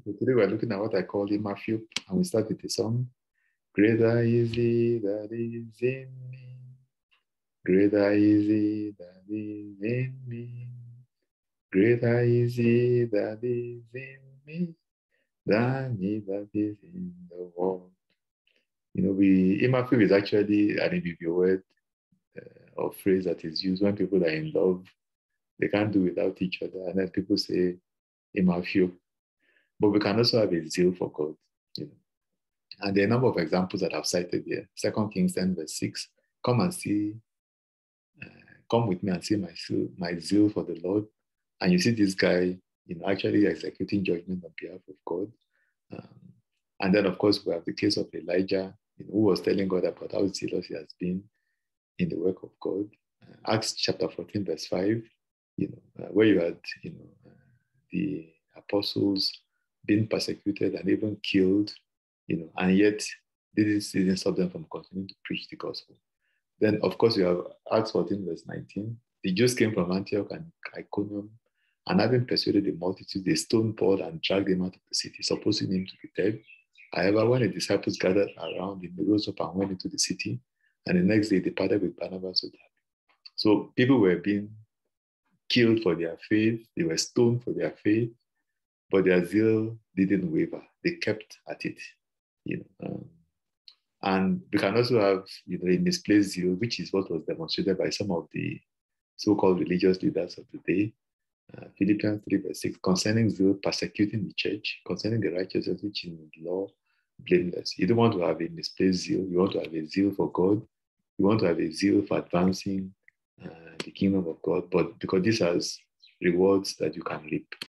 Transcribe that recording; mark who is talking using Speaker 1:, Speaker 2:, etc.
Speaker 1: So today we're looking at what I call the fiop, and we start with the song. Greater is he that is in me. Greater is he that is in me. Greater is he that is in me than he that is in the world. You know, fiop is actually an Ibibio word or phrase that is used when people are in love. They can't do without each other. And then people say, fiop. But we can also have a zeal for God. You know. And there are a number of examples that I've cited here. 2 Kings 10, verse 6. Come and see, come with me and see my zeal for the Lord. And you see this guy, actually executing judgment on behalf of God. And then, of course, we have the case of Elijah, who was telling God about how zealous he has been in the work of God. Acts chapter 14, verse 5, where you had, the apostles being persecuted and even killed, and yet this didn't stop them from continuing to preach the gospel. Then, of course, you have Acts 14, verse 19. The Jews came from Antioch and Iconium, and having persuaded the multitude, they stoned Paul and dragged him out of the city, supposing him to be dead. However, when the disciples gathered around, he rose up and went into the city, and the next day departed with Barnabas with them. So people were being killed for their faith, they were stoned for their faith, but their zeal didn't waver. They kept at it, and we can also have, a misplaced zeal, which is what was demonstrated by some of the so-called religious leaders of the day. Philippians 3, verse 6, concerning zeal, persecuting the church, concerning the righteousness which is in the law, blameless. You don't want to have a misplaced zeal. You want to have a zeal for God. You want to have a zeal for advancing the kingdom of God, but because this has rewards that you can reap.